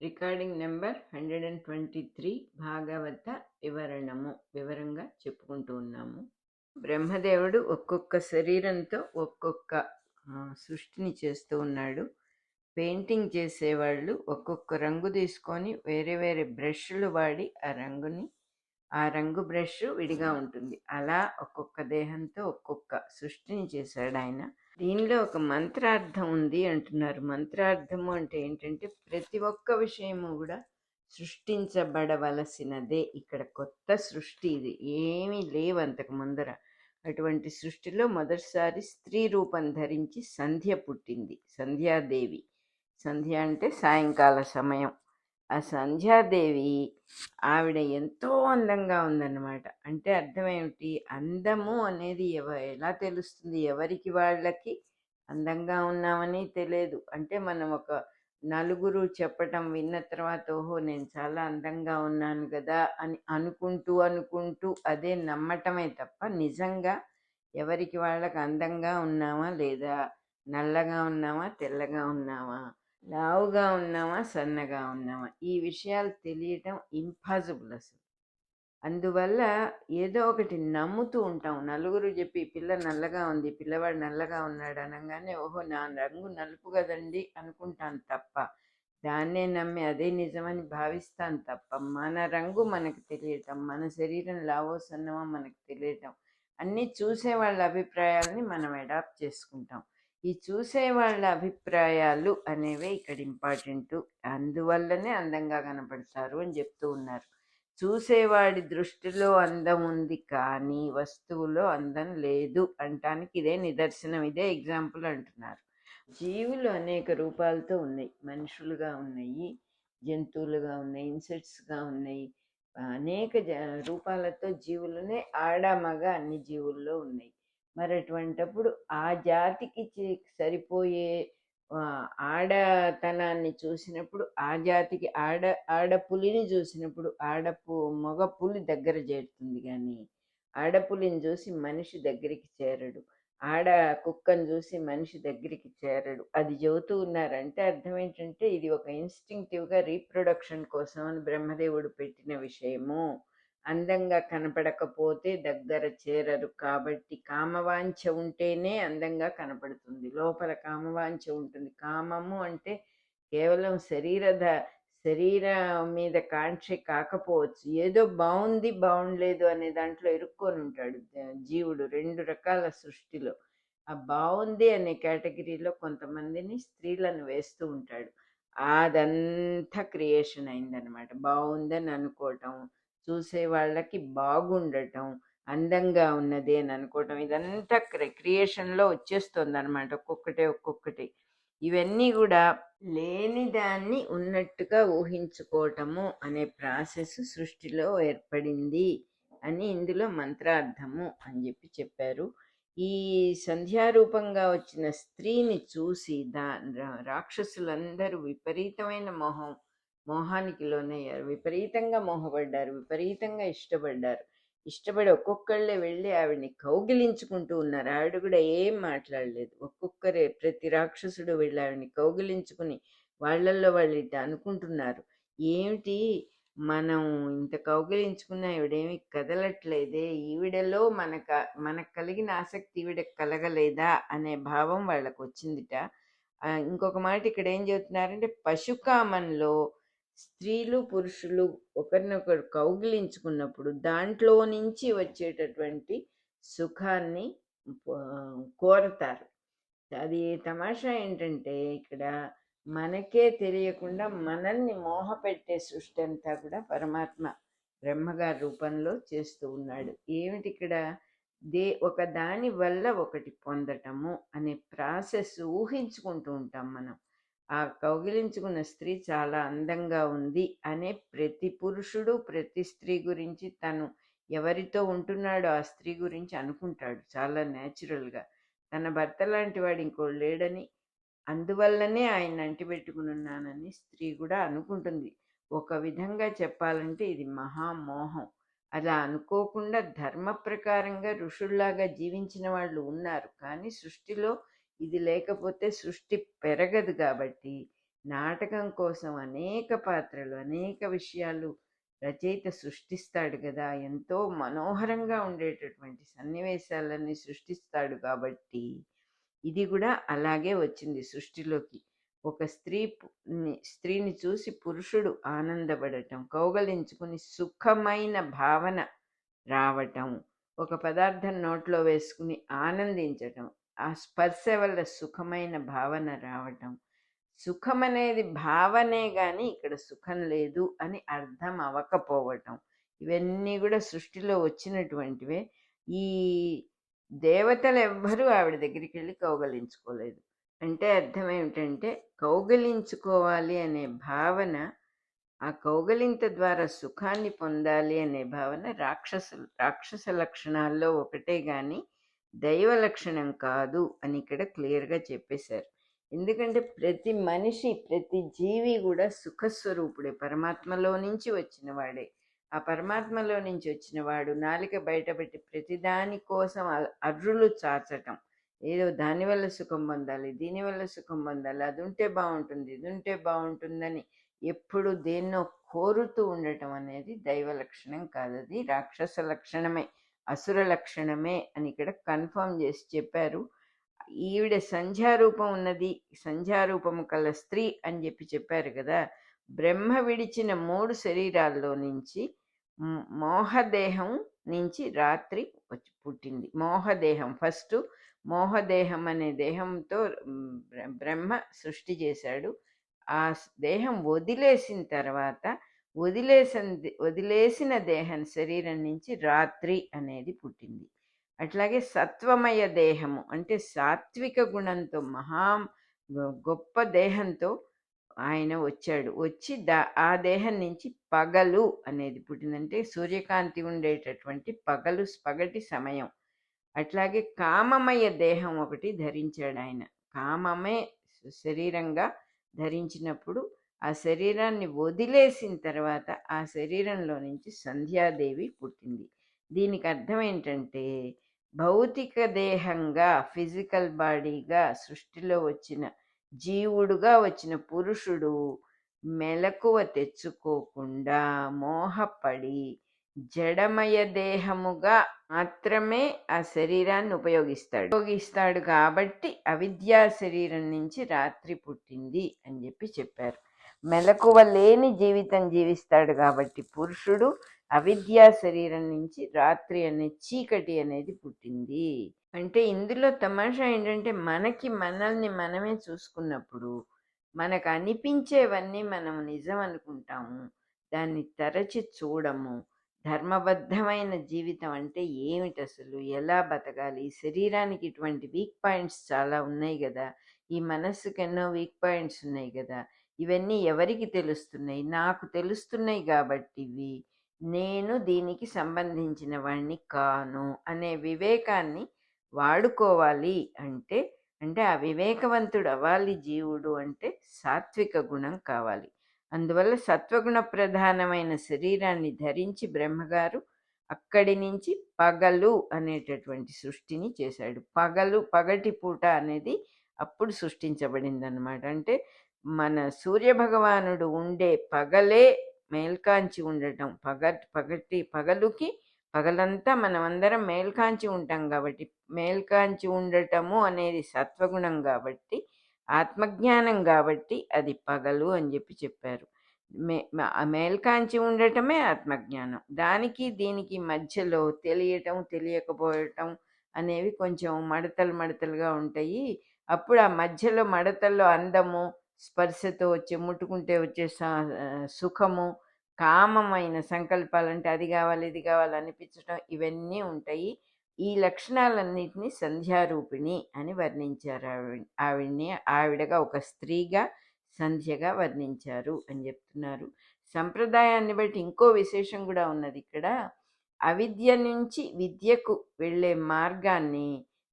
Recording number 123 భాగవత వివరంగా చెప్పుకుంటూ ఉన్నాము. బ్రహ్మదేవుడు ఒక్కొక్క శరీరంతో ఒక్కొక్క సృష్టిని చేస్తూ ఉన్నాడు. పెయింటింగ్ చేసేవాళ్ళు ఒక్కొక్క రంగు తీసుకొని వేరే వేరే బ్రష్లు వాడి ఆ రంగు బ్రష్ విడిగా ఉంటుంది. అలా ఒక్కొక్క దేహంతో ఒక్కొక్క సృష్టిని చేశాడు ఆయన. దీనిలో ఒక మంత్రార్థం ఉంది అంటున్నారు. మంత్రార్థము అంటే ఏంటంటే ప్రతి ఒక్క విషయము కూడా సృష్టించబడవలసినదే. ఇక్కడ కొత్త సృష్టి, ఇది ఏమీ లేవు అంతకు ముందర. అటువంటి సృష్టిలో మొదటిసారి స్త్రీ రూపం ధరించి సంధ్య పుట్టింది, సంధ్యాదేవి. సంధ్య అంటే సాయంకాల సమయం. ఆ సంధ్యాదేవి ఆవిడ ఎంతో అందంగా ఉందన్నమాట. అంటే అర్థం ఏమిటి? అందము అనేది ఎలా తెలుస్తుంది? ఎవరికి వాళ్ళకి అందంగా ఉన్నామని తెలియదు. అంటే మనం ఒక నలుగురు చెప్పటం విన్న తర్వాత ఓహో నేను చాలా అందంగా ఉన్నాను కదా అని అనుకుంటూ అదే నమ్మటమే తప్ప నిజంగా ఎవరికి వాళ్ళకి అందంగా ఉన్నామా లేదా, నల్లగా ఉన్నామా తెల్లగా ఉన్నామా, లావుగా ఉన్నామా సన్నగా ఉన్నామా, ఈ విషయాలు తెలియటం ఇంపాసిబుల్ అసలు. అందువల్ల ఏదో ఒకటి నమ్ముతూ ఉంటాం. నలుగురు చెప్పి పిల్ల నల్లగా ఉంది, పిల్లవాడు నల్లగా ఉన్నాడు అనగానే ఓహో నా రంగు నలుపు కదండి అనుకుంటాను తప్ప, దాన్నే నమ్మి అదే నిజమని భావిస్తాను తప్ప, మన రంగు మనకు తెలియటం, మన శరీరం లావో సన్నమో మనకు తెలియటం, అన్నీ చూసే వాళ్ళ అభిప్రాయాలని మనం అడాప్ట్ చేసుకుంటాం. ఈ చూసే వాళ్ళ అభిప్రాయాలు అనేవే ఇక్కడ ఇంపార్టెంట్. అందువల్లనే అందంగా కనపడతారు అని చెప్తూ ఉన్నారు. చూసేవాడి దృష్టిలో అందం ఉంది కానీ వస్తువులో అందం లేదు అంటానికి ఇదే నిదర్శనం, ఇదే ఎగ్జాంపుల్ అంటున్నారు. జీవులు అనేక రూపాలతో ఉన్నాయి. మనుషులుగా ఉన్నాయి, జంతువులుగా ఉన్నాయి, ఇన్సెక్ట్స్గా ఉన్నాయి. అనేక రూపాలతో జీవులనే ఆడ మగ అన్ని జీవుల్లో ఉన్నాయి. మరి అటువంటప్పుడు ఆ జాతికి సరిపోయే ఆడతనాన్ని చూసినప్పుడు, ఆ జాతికి ఆడపులిని చూసినప్పుడు మగ పులి దగ్గర చేరుతుంది కానీ ఆడపులిని చూసి మనిషి దగ్గరికి చేరడు, ఆడ కుక్కను చూసి మనిషి దగ్గరికి చేరడు. అది చెబుతూ ఉన్నారంటే అర్థం ఏంటంటే ఇది ఒక ఇన్స్టింక్టివ్గా రీప్రొడక్షన్ కోసం అని బ్రహ్మదేవుడు పెట్టిన విషయము. అందంగా కనపడకపోతే దగ్గర చేరరు. కాబట్టి కామవాంఛ ఉంటేనే అందంగా కనపడుతుంది. లోపల కామవాంఛ ఉంటుంది. కామము అంటే కేవలం శరీరం మీద కాంక్ష కాకపోవచ్చు, ఏదో బాగుంది బాగుండలేదు అనే దాంట్లో ఇరుక్కొని ఉంటాడు జీవుడు. రెండు రకాల సృష్టిలో ఆ బాగుంది అనే కేటగిరీలో కొంతమందిని స్త్రీలను వేస్తూ ఉంటాడు. అదంతా క్రియేషన్ అయిందనమాట. బాగుందని అనుకోవటం, చూసే వాళ్ళకి బాగుండటం, అందంగా ఉన్నది అని అనుకోవటం, ఇదంతా క్రియేషన్లో వచ్చేస్తుంది అనమాట. ఒక్కొక్కటి ఇవన్నీ కూడా లేని దాన్ని ఉన్నట్టుగా ఊహించుకోవటము అనే ప్రాసెస్ సృష్టిలో ఏర్పడింది అని ఇందులో మంత్రార్థము అని చెప్పారు. ఈ సంధ్యారూపంగా వచ్చిన స్త్రీని చూసి రాక్షసులందరూ విపరీతమైన మోహానికి లోనయ్యారు, విపరీతంగా మోహపడ్డారు, విపరీతంగా ఇష్టపడి ఒక్కొక్కళ్ళే వెళ్ళి ఆవిడ్ని కౌగిలించుకుంటూ ఉన్నారు. ఆవిడ కూడా ఏం మాట్లాడలేదు. ఒక్కొక్కరే ప్రతి రాక్షసుడు వెళ్ళి ఆవిడ్ని కౌగిలించుకుని వాళ్ళల్లో వాళ్ళు ఇట్లా అనుకుంటున్నారు, ఏమిటి మనం ఇంత కౌగిలించుకున్నా ఈవిడేమి కదలట్లేదే, ఈవిడలో మనకు కలిగిన ఆసక్తి ఈవిడకి కలగలేదా అనే భావం వాళ్ళకు వచ్చిందిట. ఇంకొక మాట ఇక్కడ ఏం చెబుతున్నారంటే పశుకామంలో స్త్రీలు పురుషులు ఒకరినొకరు కౌగిలించుకున్నప్పుడు దాంట్లో నుంచి వచ్చేటటువంటి సుఖాన్ని కోరతారు. అది తమాషా ఏంటంటే ఇక్కడ మనకే తెలియకుండా మనల్ని మోహపెట్టే సృష్టి అంతా కూడా పరమాత్మ బ్రహ్మగారి రూపంలో చేస్తూ ఉన్నాడు. ఏమిటి ఇక్కడ ఒక దాని వల్ల ఒకటి పొందటము అనే ప్రాసెస్ ఊహించుకుంటూ ఉంటాం మనం. ఆ కౌగిలించుకున్న స్త్రీ చాలా అందంగా ఉంది అనే ప్రతి పురుషుడు ప్రతి స్త్రీ గురించి తను ఎవరితో ఉంటున్నాడో ఆ స్త్రీ గురించి అనుకుంటాడు చాలా న్యాచురల్గా. తన భర్త లాంటి వాడు ఇంకోడు లేడని, అందువల్లనే ఆయన అంటిపెట్టుకుని ఉన్నానని స్త్రీ కూడా అనుకుంటుంది. ఒక విధంగా చెప్పాలంటే ఇది మహామోహం. అలా అనుకోకుండా ధర్మ ప్రకారంగా ఋషుల్లాగా జీవించిన వాళ్ళు ఉన్నారు. కానీ సృష్టిలో ఇది లేకపోతే సృష్టి పెరగదు. కాబట్టి నాటకం కోసం అనేక పాత్రలు, అనేక విషయాలు రచయిత సృష్టిస్తాడు కదా! ఎంతో మనోహరంగా ఉండేటటువంటి సన్నివేశాలన్నీ సృష్టిస్తాడు కాబట్టి, ఇది గూడా అలాగే వచ్చింది సృష్టిలోకి. ఒక స్త్రీని చూసి పురుషుడు ఆనందపడటం, కౌగలించుకుని సుఖమైన భావన రావటం, ఒక పదార్థం నోట్లో వేసుకుని ఆనందించటం, ఆ స్పర్శ వల్ల సుఖమైన భావన రావటం. సుఖమనేది భావనే గాని ఇక్కడ సుఖం లేదు అని అర్థం అవ్వకపోవటం. ఇవన్నీ గూడా సృష్టిలో వచ్చినటువంటివే. ఈ దేవతలెవ్వరూ ఆవిడ దగ్గరికెళ్ళి కౌగలించుకోలేదు. అంటే అర్థం ఏమిటంటే, కౌగలించుకోవాలి అనే భావన, ఆ కౌగలింత ద్వారా సుఖాన్ని పొందాలి అనే భావన రాక్షస లక్షణాల్లో ఒకటే గాని దైవ లక్షణం కాదు అని ఇక్కడ క్లియర్‌గా చెప్పేశారు. ఎందుకంటే ప్రతి మనిషి, ప్రతి జీవి కూడా సుఖస్వరూపుడే. పరమాత్మలో నుంచి వచ్చిన వాడే. ఆ పరమాత్మలో నుంచి వచ్చిన వాడు నాలిక బయటపెట్టి ప్రతిదాని కోసం అర్రులు చాచటం. ఏదో దానివల్ల సుఖం పొందాలి, దీనివల్ల సుఖం పొందాలి, అది ఉంటే బాగుంటుంది, ఇది ఉంటే బాగుంటుందని ఎప్పుడు దేన్నో కోరుతూ ఉండటం అనేది దైవ లక్షణం కాదు. అది రాక్షస లక్షణమే, అసుర లక్షణమే అని ఇక్కడ కన్ఫర్మ్ చేసి చెప్పారు. ఈవిడ సంధ్యారూపం ఉన్నది, సంధ్యారూపము కల స్త్రీ అని చెప్పారు కదా! బ్రహ్మ విడిచిన 3 శరీరాల్లో నుంచి మోహదేహం నుంచి రాత్రి వచ్చి పుట్టింది. మోహదేహం ఫస్ట్, మోహదేహం అనే దేహంతో బ్రహ్మ సృష్టి చేశాడు. ఆ దేహం వదిలేసిన తర్వాత వదిలేసిన దేహం శరీరం నుంచి రాత్రి అనేది పుట్టింది. అట్లాగే సత్వమయ దేహము అంటే సాత్విక గుణంతో గొప్ప దేహంతో ఆయన వచ్చాడు. వచ్చి ఆ దేహం నుంచి పగలు అనేది పుట్టిందంటే సూర్యకాంతి ఉండేటటువంటి పగటి సమయం. అట్లాగే కామమయ దేహం ఒకటి ధరించాడు ఆయన. కామమే శరీరంగా ధరించినప్పుడు ఆ శరీరాన్ని వదిలేసిన తర్వాత ఆ శరీరంలో నుంచి సంధ్యాదేవి పుట్టింది. దీనికి అర్థం ఏంటంటే, భౌతిక దేహంగా, ఫిజికల్ బాడీగా సృష్టిలో వచ్చిన జీవుడుగా వచ్చిన పురుషుడు మెలకువ తెచ్చుకోకుండా మోహపడి జడమయ దేహముగా మాత్రమే ఆ శరీరాన్ని ఉపయోగిస్తాడు కాబట్టి అవిద్యా శరీరం నుంచి రాత్రి పుట్టింది అని చెప్పారు. మెలకువ లేని జీవితం జీవిస్తాడు కాబట్టి పురుషుడు అవిద్యా శరీరం నుంచి రాత్రి అనే చీకటి అనేది పుట్టింది. అంటే ఇందులో తమాషా ఏంటంటే, మనల్ని మనమే చూసుకున్నప్పుడు మనకు అనిపించేవన్నీ మనం నిజం అనుకుంటాము, దాన్ని తరచి చూడము. ధర్మబద్ధమైన జీవితం అంటే ఏమిటి, అసలు ఎలా బతకాలి, ఈ శరీరానికి ఇటువంటి వీక్ పాయింట్స్ చాలా ఉన్నాయి కదా, ఈ మనస్సుకి ఎన్నో వీక్ పాయింట్స్ ఉన్నాయి కదా, ఇవన్నీ ఎవరికి తెలుస్తున్నాయి? నాకు తెలుస్తున్నాయి కాబట్టి నేను దీనికి సంబంధించిన వాణ్ణి కాను అనే వివేకాన్ని వాడుకోవాలి. అంటే ఆ వివేకవంతుడు అవ్వాలి జీవుడు అంటే సాత్విక గుణం కావాలి. అందువల్ల సత్వగుణ ప్రధానమైన శరీరాన్ని ధరించి బ్రహ్మగారు అక్కడి నుంచి పగలు అనేటటువంటి సృష్టిని చేశాడు. పగటి పూట అనేది అప్పుడు సృష్టించబడింది అన్నమాట. అంటే మన సూర్యభగవానుడు ఉండే పగలే మేల్కాంచి ఉండటం. పగలుకి పగలంతా మనమందరం మేల్కాంచి ఉంటాం కాబట్టి, మేల్కాంచి ఉండటము అనేది సత్వగుణం కాబట్టి, ఆత్మజ్ఞానం కాబట్టి అది పగలు అని చెప్పారు. మేల్కాంచి ఉండటమే ఆత్మజ్ఞానం. దానికి దీనికి మధ్యలో తెలియటం తెలియకపోవటం అనేవి కొంచెం మడతలుగా ఉంటాయి. అప్పుడు ఆ మధ్యలో మడతల్లో అందము, స్పర్శతో ముట్టుకుంటే వచ్చే సుఖము, కామమైన సంకల్పాలంటే అది కావాలి ఇది కావాలి అనిపించటం, ఇవన్నీ ఉంటాయి. ఈ లక్షణాలన్నిటినీ సంధ్యారూపిణి అని వర్ణించారు. ఆవిడగా ఒక స్త్రీగా సంధ్యగా వర్ణించారు అని చెప్తున్నారు. సంప్రదాయాన్ని బట్టి ఇంకో విశేషం కూడా ఉన్నది ఇక్కడ. అవిద్య నుంచి విద్యకు వెళ్ళే మార్గాన్ని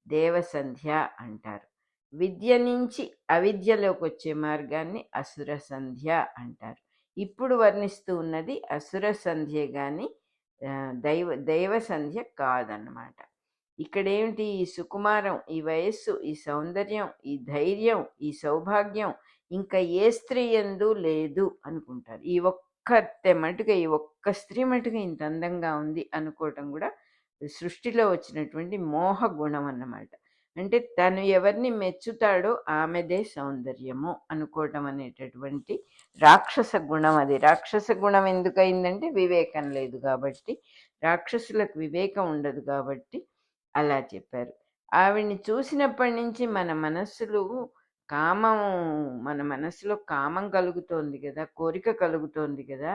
దేవసంధ్య అంటారు. విద్య నుంచి అవిద్యలోకి వచ్చే మార్గాన్ని అసుర సంధ్య అంటారు. ఇప్పుడు వర్ణిస్తూ ఉన్నది అసుర సంధ్య కానీ దైవ సంధ్య కాదన్నమాట. ఇక్కడేమిటి ఈ సుకుమారం, ఈ వయస్సు, ఈ సౌందర్యం, ఈ ధైర్యం, ఈ సౌభాగ్యం ఇంకా ఏ స్త్రీ యందు లేదు అనుకుంటారు. ఈ ఒక్కతే మటుకు, ఈ ఒక్క స్త్రీ మటుకు ఇంత అందంగా ఉంది అనుకోవటం కూడా సృష్టిలో వచ్చినటువంటి మోహ గుణం అన్నమాట. అంటే తను ఎవరిని మెచ్చుతాడో ఆమెదే సౌందర్యము అనుకోవటం అనేటటువంటి రాక్షస గుణం అది. రాక్షస గుణం ఎందుకయిందంటే వివేకం లేదు కాబట్టి, రాక్షసులకు వివేకం ఉండదు కాబట్టి అలా చెప్పారు. ఆవిడ్ని చూసినప్పటి నుంచి కామము మన మనస్సులో కామం కలుగుతోంది కదా, కోరిక కలుగుతోంది కదా.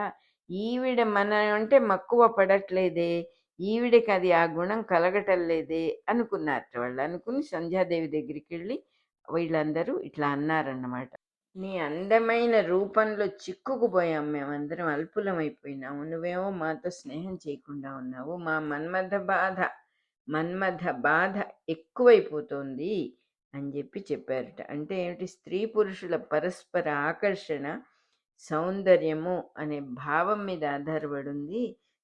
ఈవిడ మన అంటే మక్కువ పడట్లేదే, ఈవిడకి అది ఆ గుణం కలగటం లేదే అనుకున్నారట వాళ్ళు. అనుకుని సంధ్యాదేవి దగ్గరికి వెళ్ళి వీళ్ళందరూ ఇట్లా అన్నారన్నమాట. నీ అందమైన రూపంలో చిక్కుకుపోయాం, మేమందరం అల్పులమైపోయినాము, నువ్వేమో మాతో స్నేహం చేయకుండా ఉన్నావు, మా మన్మథ బాధ ఎక్కువైపోతుంది అని చెప్పారట. అంటే ఏమిటి, స్త్రీ పురుషుల పరస్పర ఆకర్షణ సౌందర్యము అనే భావం మీద ఆధారపడి ఉంది,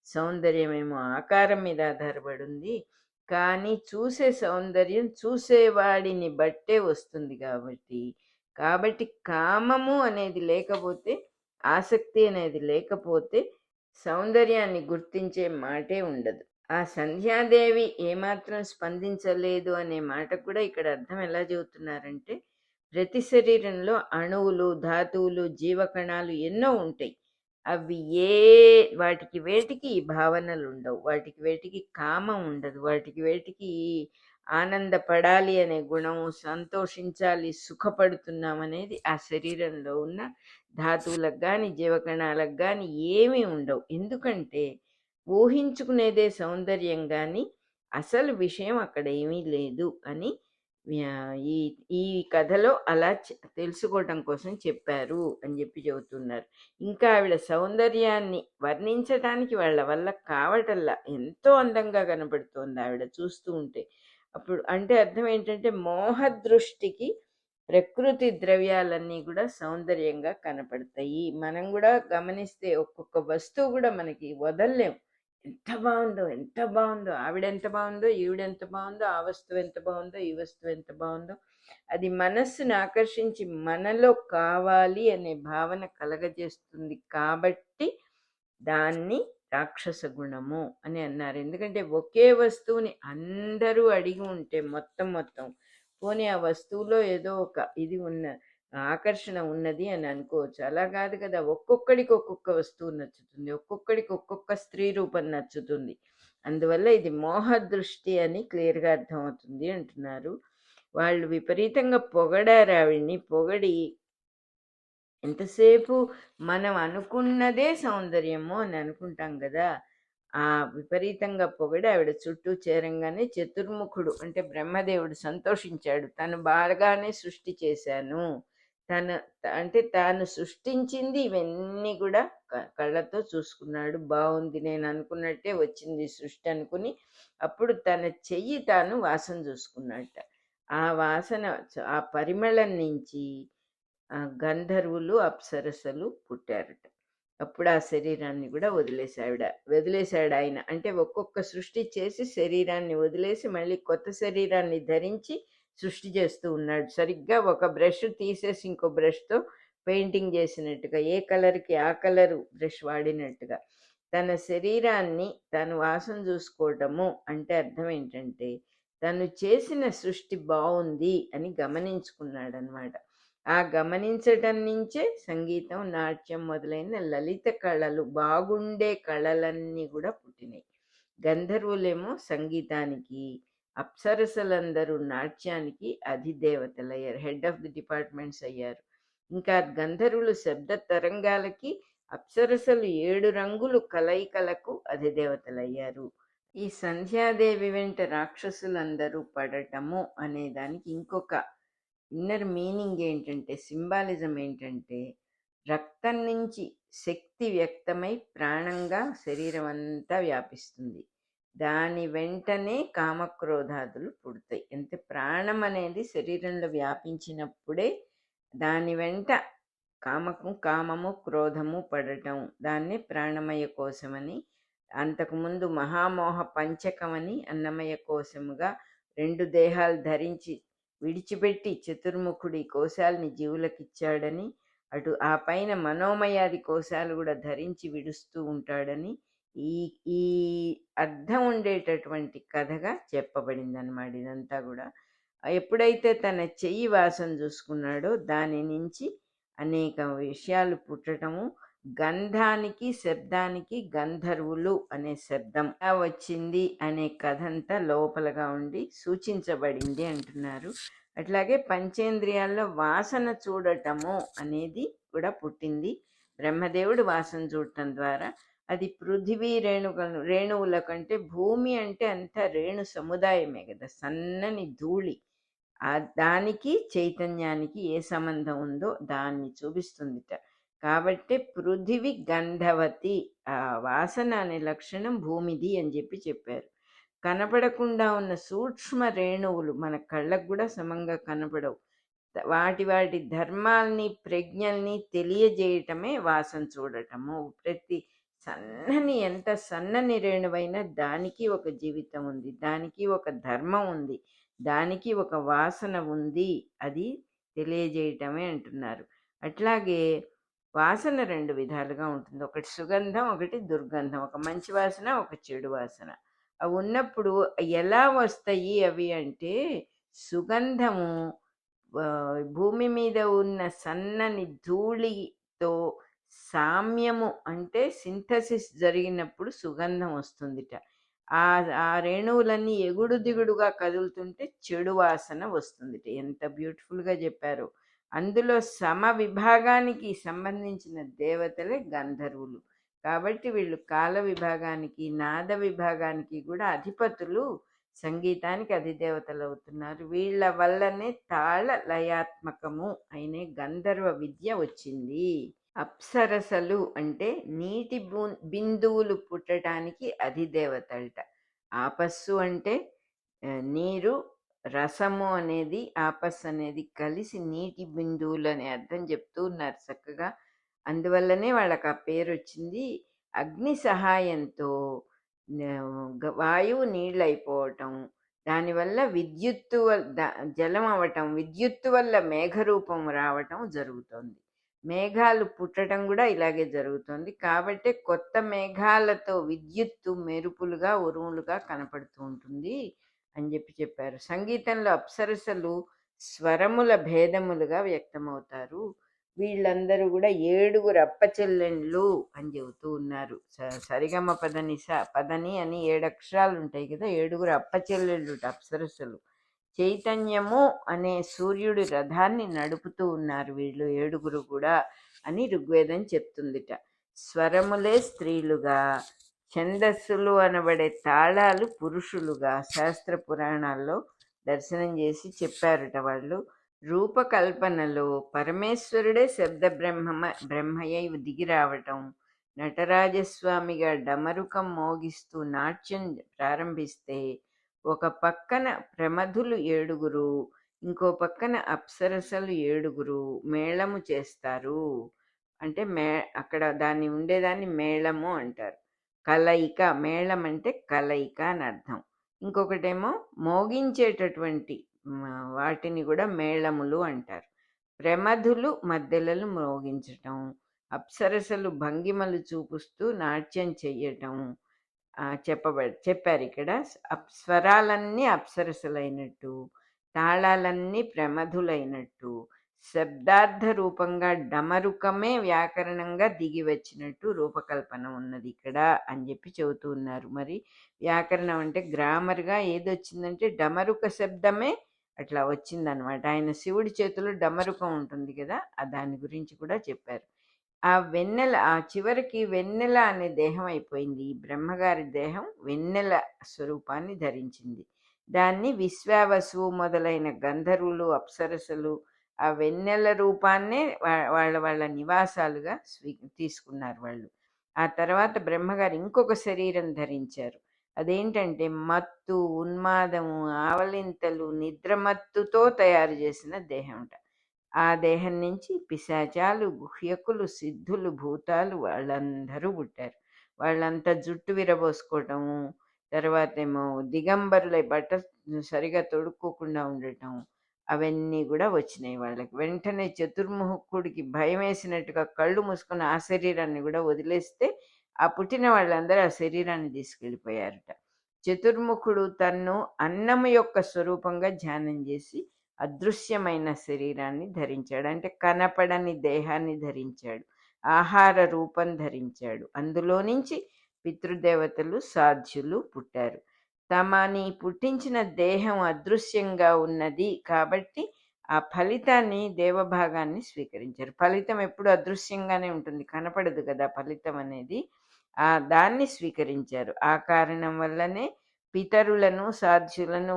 సౌందర్యమేమో ఆకారం మీద ఆధారపడి ఉంది. కానీ చూసే సౌందర్యం చూసేవాడిని బట్టే వస్తుంది కాబట్టి కామము అనేది లేకపోతే, ఆసక్తి అనేది లేకపోతే సౌందర్యాన్ని గుర్తించే మాటే ఉండదు. ఆ సంధ్యాదేవి ఏమాత్రం స్పందించలేదు అనే మాట కూడా ఇక్కడ అర్థం ఎలా చెబుతున్నారంటే, ప్రతి శరీరంలో అణువులు, ధాతువులు, జీవకణాలు ఎన్నో ఉంటాయి. అవి వాటికి వేటికి ఈ భావనలు ఉండవు, వాటికి వేటికి కామం ఉండదు, వాటికి వేటికి ఆనందపడాలి అనే గుణము, సంతోషించాలి, సుఖపడుతున్నాం అనేది ఆ శరీరంలో ఉన్న ధాతువులకు కానీ జీవకణాలకు కానీ ఏమీ ఉండవు. ఎందుకంటే ఊహించుకునేదే సౌందర్యం కానీ అసలు విషయం అక్కడ ఏమీ లేదు అని ఈ ఈ కథలో అలా తెలుసుకోవటం కోసం చెప్పారు అని చెబుతున్నారు. ఇంకా ఆవిడ సౌందర్యాన్ని వర్ణించటానికి వాళ్ళ వల్ల కావటల్లా, ఎంతో అందంగా కనబడుతోంది ఆవిడ చూస్తూ ఉంటే. అప్పుడు అంటే అర్థం ఏంటంటే, మోహదృష్టికి ప్రకృతి ద్రవ్యాలన్నీ కూడా సౌందర్యంగా కనపడతాయి. మనం కూడా గమనిస్తే ఒక్కొక్క వస్తువు కూడా మనకి వదల్లేం. ఎంత బాగుందో, ఎంత బాగుందో, ఆవిడ ఎంత బాగుందో, ఈవిడెంత బాగుందో, ఆ వస్తువు ఎంత బాగుందో, ఈ వస్తువు ఎంత బాగుందో, అది మనస్సును ఆకర్షించి మనలో కావాలి అనే భావన కలగజేస్తుంది. కాబట్టి దాన్ని రాక్షస గుణము అని అన్నారు. ఎందుకంటే ఒకే వస్తువుని అందరూ అడిగి ఉంటే మొత్తం పోనీ ఆ వస్తువులో ఏదో ఒక ఇది ఆకర్షణ ఉన్నది అని అనుకోవచ్చు. అలా కాదు కదా, ఒక్కొక్కడికి ఒక్కొక్క వస్తువు నచ్చుతుంది, ఒక్కొక్కడికి ఒక్కొక్క స్త్రీ రూపం నచ్చుతుంది. అందువల్ల ఇది మోహ దృష్టి అని క్లియర్గా అర్థమవుతుంది అంటున్నారు. వాళ్ళు విపరీతంగా పొగడారు ఆవిడ్ని. పొగడి ఎంతసేపు మనం అనుకున్నదే సౌందర్యము అని అనుకుంటాం కదా, ఆ విపరీతంగా పొగడి ఆవిడ చుట్టూ చేరంగానే చతుర్ముఖుడు అంటే బ్రహ్మదేవుడు సంతోషించాడు. తను బాగానే సృష్టి చేశాను, తాను సృష్టించింది ఇవన్నీ కూడా కళ్ళతో చూసుకున్నాడు. బాగుంది, నేను అనుకున్నట్టే వచ్చింది సృష్టి అనుకుని అప్పుడు తన చెయ్యి తాను వాసన చూసుకున్నట్ట. ఆ వాసన, ఆ పరిమళం నుంచి గంధర్వులు, అప్సరసలు పుట్టారట. అప్పుడు ఆ శరీరాన్ని కూడా వదిలేశాడు ఆయన. అంటే ఒక్కొక్క సృష్టి చేసి శరీరాన్ని వదిలేసి మళ్ళీ కొత్త శరీరాన్ని ధరించి సృష్టి చేస్తూ ఉన్నాడు. సరిగ్గా ఒక బ్రష్ తీసేసి ఇంకో బ్రష్తో పెయింటింగ్ చేసినట్టుగా, ఏ కలర్కి ఆ కలరు బ్రష్ వాడినట్టుగా తన శరీరాన్ని తను వాసన చూసుకోవటము అంటే అర్థం ఏంటంటే, తను చేసిన సృష్టి బాగుంది అని గమనించుకున్నాడు అనమాట. ఆ గమనించటం నుంచే సంగీతం, నాట్యం మొదలైన లలిత కళలు, బాగుండే కళలన్నీ కూడా పుట్టినాయి. గంధర్వులేమో సంగీతానికి, అప్సరసలందరూ నాట్యానికి అధిదేవతలయ్యారు, హెడ్ ఆఫ్ ది డిపార్ట్మెంట్స్ అయ్యారు. ఇంకా గంధర్వులు శబ్ద తరంగాలకి, అప్సరసలు 7 రంగులు కలయికలకు అధిదేవతలయ్యారు. ఈ సంధ్యాదేవి వెంట రాక్షసులందరూ పడటము అనే దానికి ఇంకొక ఇన్నర్ మీనింగ్ ఏంటంటే, సింబాలిజం ఏంటంటే, రక్తం నుంచి శక్తి వ్యక్తమై ప్రాణంగా శరీరం అంతా వ్యాపిస్తుంది. దాని వెంటనే కామక్రోధాదులు పుడతాయి. అంటే ప్రాణం అనేది శరీరంలో వ్యాపించినప్పుడే దాని వెంట కామము, క్రోధము పడటం, దాన్ని ప్రాణమయ కోశమని అంతకుముందు మహామోహ పంచకమని అన్నమయ కోశముగా 2 దేహాలు ధరించి విడిచిపెట్టి చతుర్ముఖుడి కోశాల్ని జీవులకిచ్చాడని, అటు ఆ పైన మనోమయాది కోశాలు కూడా ధరించి విడుస్తూ ఉంటాడని ఈ ఈ అర్థం ఉండేటటువంటి కథగా చెప్పబడిందనమాట ఇదంతా కూడా. ఎప్పుడైతే తన చెయ్యి వాసన చూసుకున్నాడో దాని నుంచి అనేక విషయాలు పుట్టటము, గంధానికి శబ్దానికి గంధర్వులు అనే శబ్దం ఎలా వచ్చింది అనే కథంతా లోపలగా ఉండి సూచించబడింది అంటున్నారు. అట్లాగే పంచేంద్రియాల్లో వాసన చూడటము అనేది కూడా పుట్టింది. బ్రహ్మదేవుడు వాసన చూడటం ద్వారా అది పృథివీ రేణువుల కంటే, భూమి అంటే అంతా రేణు సముదాయమే కదా, సన్నని ధూళి. దానికి చైతన్యానికి ఏ సంబంధం ఉందో దాన్ని చూపిస్తుందిట. కాబట్టి పృథివి గంధవతి, ఆ వాసన అనే లక్షణం భూమిది అని చెప్పారు. కనపడకుండా ఉన్న సూక్ష్మ రేణువులు మన కళ్ళకు కూడా సమంగా కనపడవు. వాటి వాటి ధర్మాల్ని ప్రజ్ఞల్ని తెలియజేయటమే వాసన చూడటము. ప్రతి ఎంత సన్నని రేణువైనా దానికి ఒక జీవితం ఉంది, దానికి ఒక ధర్మం ఉంది, దానికి ఒక వాసన ఉంది, అది తెలియజేయటమే అంటున్నారు. అట్లాగే వాసన 2 విధాలుగా ఉంటుంది. ఒకటి సుగంధం, ఒకటి దుర్గంధం. ఒక మంచి వాసన, ఒక చెడు వాసన. అవి ఉన్నప్పుడు ఎలా వస్తాయి అవి అంటే, సుగంధము భూమి మీద ఉన్న సన్నని ధూళితో సామ్యము అంటే సింథసిస్ జరిగినప్పుడు సుగంధం వస్తుందిట. ఆ ఆ రేణువులన్నీ ఎగుడు దిగుడుగా కదులుతుంటే చెడు వాసన వస్తుందిట. ఎంత బ్యూటిఫుల్గా చెప్పారు. అందులో సమ విభాగానికి సంబంధించిన దేవతలే గంధర్వులు. కాబట్టి వీళ్ళు కాల విభాగానికి, నాద విభాగానికి కూడా అధిపతులు, సంగీతానికి అధిదేవతలు అవుతున్నారు. వీళ్ళ వల్లనే తాళ లయాత్మకము అయిన గంధర్వ విద్య వచ్చింది. అప్సరసలు అంటే నీటి బిందువులు పుట్టడానికి అధిదేవతలట. ఆపస్సు అంటే నీరు, రసము అనేది, ఆపస్సు అనేది కలిసి నీటి బిందువులు అనే అర్థం చెప్తూ ఉన్నారు చక్కగా. అందువల్లనే వాళ్ళకి ఆ పేరు వచ్చింది. అగ్ని సహాయంతో వాయువు నీళ్ళు అయిపోవటం, దానివల్ల విద్యుత్తు జలం అవటం, విద్యుత్తు వల్ల మేఘరూపం రావటం జరుగుతుంది. మేఘాలు పుట్టడం కూడా ఇలాగే జరుగుతుంది. కాబట్టి కొత్త మేఘాలతో విద్యుత్తు మెరుపులుగా, ఉరుములుగా కనపడుతూ ఉంటుంది అని చెప్పారు. సంగీతంలో అప్సరసలు స్వరముల భేదములుగా వ్యక్తమవుతారు. వీళ్ళందరూ కూడా 7 అప్పచెల్లెండ్లు అని చెబుతూ ఉన్నారు. సరిగమ పదని అని 7 అక్షరాలు ఉంటాయి కదా, 7 అప్పచెల్లెళ్ళు అప్సరసలు. చైతన్యము అనే సూర్యుడి రథాన్ని నడుపుతూ ఉన్నారు వీళ్ళు 7 కూడా అని ఋగ్వేదం చెప్తుందిట. స్వరములే స్త్రీలుగా, ఛందస్సులు అనబడే తాళాలు పురుషులుగా శాస్త్ర పురాణాల్లో దర్శనం చేసి చెప్పారట వాళ్ళు. రూపకల్పనలో పరమేశ్వరుడే శబ్ద బ్రహ్మయ్య దిగి రావటం, నటరాజస్వామిగా డమరుకం మోగిస్తూ నాట్యం ప్రారంభిస్తే ఒక పక్కన ప్రమధులు 7, ఇంకో పక్కన అప్సరసలు 7 మేళము చేస్తారు. అంటే అక్కడ ఉండేదాన్ని మేళము అంటారు. కలయిక, మేళం అంటే కలయిక అని అర్థం. ఇంకొకటేమో మోగించేటటువంటి వాటిని కూడా మేళములు అంటారు. ప్రమధులు మధ్యలలు మోగించటం, అప్సరసలు భంగిమలు చూపిస్తూ నాట్యం చెయ్యటం చెప్పారు ఇక్కడ. స్వరాలన్నీ అప్సరసలైనట్టు, తాళాలన్నీ ప్రమధులైనట్టు, శబ్దార్థ రూపంగా డమరుకమే వ్యాకరణంగా దిగి వచ్చినట్టు రూపకల్పన ఉన్నది ఇక్కడ అని చెబుతూ ఉన్నారు. మరి వ్యాకరణం అంటే గ్రామర్గా ఏదొచ్చిందంటే డమరుక శబ్దమే అట్లా వచ్చిందనమాట. ఆయన శివుడి చేతిలో డమరుకం ఉంటుంది కదా, దాని గురించి కూడా చెప్పారు. ఆ వెన్నెల, ఆ చివరికి వెన్నెల అనే దేహం అయిపోయింది. ఈ బ్రహ్మగారి దేహం వెన్నెల స్వరూపాన్ని ధరించింది. దాన్ని విశ్వావసువు మొదలైన గంధర్వులు, అప్సరసలు ఆ వెన్నెల రూపాన్నే వాళ్ళ నివాసాలుగా తీసుకున్నారు వాళ్ళు. ఆ తర్వాత బ్రహ్మగారు ఇంకొక శరీరం ధరించారు. అదేంటంటే మత్తు, ఉన్మాదము, ఆవలింతలు, నిద్రమత్తుతో తయారు చేసిన దేహంట. ఆ దేహం నుంచి పిశాచాలు, గుహ్యకులు, సిద్ధులు, భూతాలు వాళ్ళందరూ పుట్టారు. వాళ్ళంతా జుట్టు విరబోసుకోవటము, తర్వాతేమో దిగంబరులై బట్ట సరిగా తొడుక్కోకుండా ఉండటం, అవన్నీ కూడా వచ్చినాయి వాళ్ళకి. వెంటనే చతుర్ముఖుడికి భయమేసినట్టుగా కళ్ళు మూసుకొని ఆ శరీరాన్ని కూడా వదిలేస్తే, ఆ పుట్టిన వాళ్ళందరూ ఆ శరీరాన్ని తీసుకెళ్ళిపోయారట. చతుర్ముఖుడు తన్ను అన్నము యొక్క స్వరూపంగా ధ్యానం చేసి అదృశ్యమైన శరీరాన్ని ధరించాడు. అంటే కనపడని దేహాన్ని ధరించాడు, ఆహార రూపం ధరించాడు. అందులో నుంచి పితృదేవతలు సాధ్యులు పుట్టారు. తమని పుట్టించిన దేహం అదృశ్యంగా ఉన్నది కాబట్టి ఆ ఫలితాన్ని దేవభాగాన్ని స్వీకరించారు. ఫలితం ఎప్పుడు అదృశ్యంగానే ఉంటుంది, కనపడదు కదా ఫలితం అనేది. దాన్ని స్వీకరించారు. ఆ కారణం వల్లనే పితరులను సాధ్యులను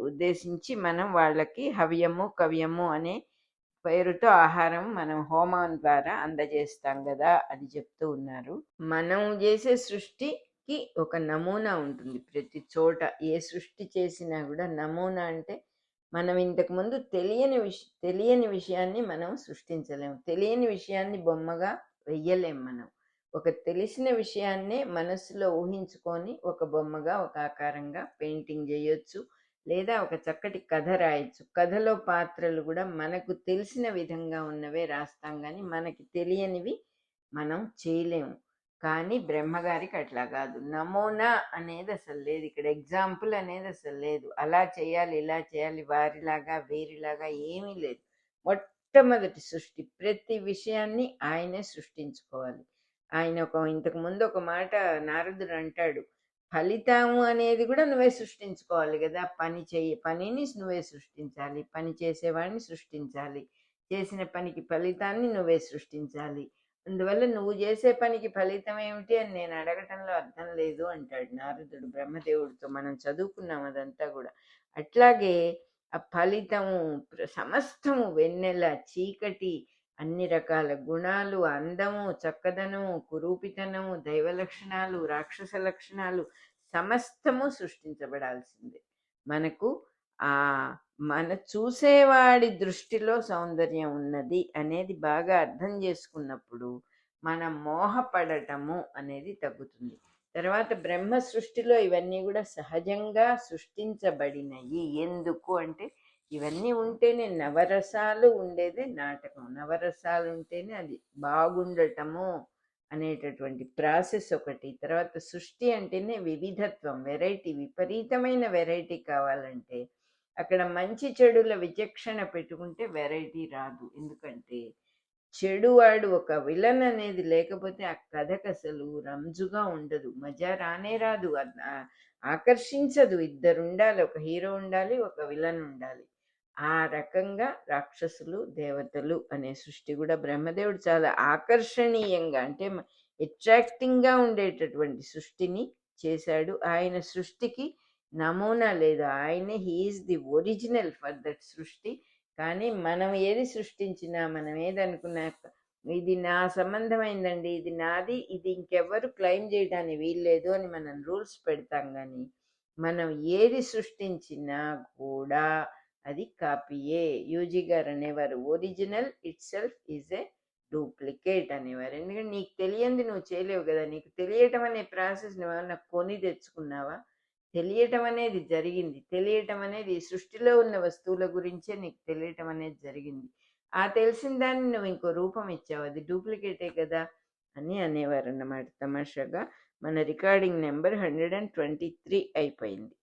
ఉద్దేశించి మనం వాళ్ళకి హవ్యము కవ్యము అనే పేరుతో ఆహారం మనం హోమం ద్వారా అందజేస్తాం కదా, అది చెప్తూ ఉన్నారు. మనం చేసే సృష్టికి ఒక నమూనా ఉంటుంది ప్రతి చోట. ఏ సృష్టి చేసినా కూడా నమూనా అంటే మనం ఇంతకుముందు తెలియని విషయాన్ని మనం సృష్టించలేము, తెలియని విషయాన్ని బొమ్మగా వెయ్యలేం. మనం ఒక తెలిసిన విషయాన్నే మనస్సులో ఊహించుకొని ఒక బొమ్మగా ఒక ఆకారంగా పెయింటింగ్ చేయొచ్చు, లేదా ఒక చక్కటి కథ రాయొచ్చు. కథలో పాత్రలు కూడా మనకు తెలిసిన విధంగా ఉన్నవే రాస్తాం, కానీ మనకి తెలియనివి మనం చేయలేము. కానీ బ్రహ్మగారికి అట్లా కాదు. నమూనా అనేది అసలు లేదు ఇక్కడ, ఎగ్జాంపుల్ అనేది అసలు లేదు. అలా చేయాలి ఇలా చేయాలి వారిలాగా వీరిలాగా ఏమీ లేదు. మొట్టమొదటి సృష్టి, ప్రతి విషయాన్ని ఆయనే సృష్టించుకోవాలి. ఆయన ఇంతకు ముందు ఒక మాట నారదుడు అంటాడు, ఫలితము అనేది కూడా నువ్వే సృష్టించుకోవాలి కదా. పనిని నువ్వే సృష్టించాలి, పని చేసేవాడిని సృష్టించాలి, చేసిన పనికి ఫలితాన్ని నువ్వే సృష్టించాలి. అందువల్ల నువ్వు చేసే పనికి ఫలితం ఏమిటి అని నేను అడగటంలో అర్థం లేదు అంటాడు నారదుడు బ్రహ్మదేవుడితో. మనం చదువుకున్నాం అదంతా కూడా. అట్లాగే ఆ ఫలితము సమస్తము, వెన్నెల చీకటి, అన్ని రకాల గుణాలు, అందము చక్కదనము కురూపితనము, దైవ లక్షణాలు రాక్షస లక్షణాలు సమస్తము సృష్టించబడాల్సిందే. మనకు ఆ మన చూసేవాడి దృష్టిలో సౌందర్యం ఉన్నది అనేది బాగా అర్థం చేసుకున్నప్పుడు మన మోహపడటము అనేది తగ్గుతుంది. తర్వాత బ్రహ్మ సృష్టిలో ఇవన్నీ కూడా సహజంగా సృష్టించబడినవి. ఎందుకు అంటే ఇవన్నీ ఉంటేనే నవరసాలు ఉండేదే నాటకం, నవరసాలు ఉంటేనే అది బాగుండటము అనేటటువంటి ప్రాసెస్ ఒకటి. తర్వాత సృష్టి అంటేనే వివిధత్వం, వెరైటీ, విపరీతమైన వెరైటీ కావాలంటే అక్కడ మంచి చెడుల విచక్షణ పెట్టుకుంటే వెరైటీ రాదు. ఎందుకంటే చెడువాడు ఒక విలన్ అనేది లేకపోతే ఆ కథకు అసలు రంజుగా ఉండదు, మజా రానే రాదు, ఆకర్షించదు. ఇద్దరు ఉండాలి, ఒక హీరో ఉండాలి, ఒక విలన్ ఉండాలి. ఆ రకంగా రాక్షసులు దేవతలు అనే సృష్టి కూడా బ్రహ్మదేవుడు చాలా ఆకర్షణీయంగా అంటే అట్రాక్టింగ్గా ఉండేటటువంటి సృష్టిని చేశాడు. ఆయన సృష్టికి నమూనా లేదు, ఆయనే he is the original for that సృష్టి. కానీ మనం ఏది సృష్టించినా, మనం ఏది అనుకున్నా, ఇది నా సంబంధమైందండి, ఇది నాది, ఇది ఇంకెవ్వరు క్లెయిమ్ చేయడానికి వీల్లేదు అని మనం రూల్స్ పెడతాం. కానీ మనం ఏది సృష్టించినా కూడా అది కాపీయే. యూజీ గారు అనేవారు, original it self is a duplicate అనేవారు. ఎందుకంటే నీకు తెలియంది నువ్వు చేయలేవు కదా. నీకు తెలియటం అనే ప్రాసెస్ నువ్వేమన్నా కొని తెచ్చుకున్నావా? తెలియటం అనేది జరిగింది. తెలియటం అనేది సృష్టిలో ఉన్న వస్తువుల గురించే నీకు తెలియటం అనేది జరిగింది. ఆ తెలిసిన దాన్ని నువ్వు ఇంకో రూపం ఇచ్చావు, అది డూప్లికేటే కదా అని అనేవారు అన్నమాట తమాషాగా. మన రికార్డింగ్ నెంబర్ 123 అయిపోయింది.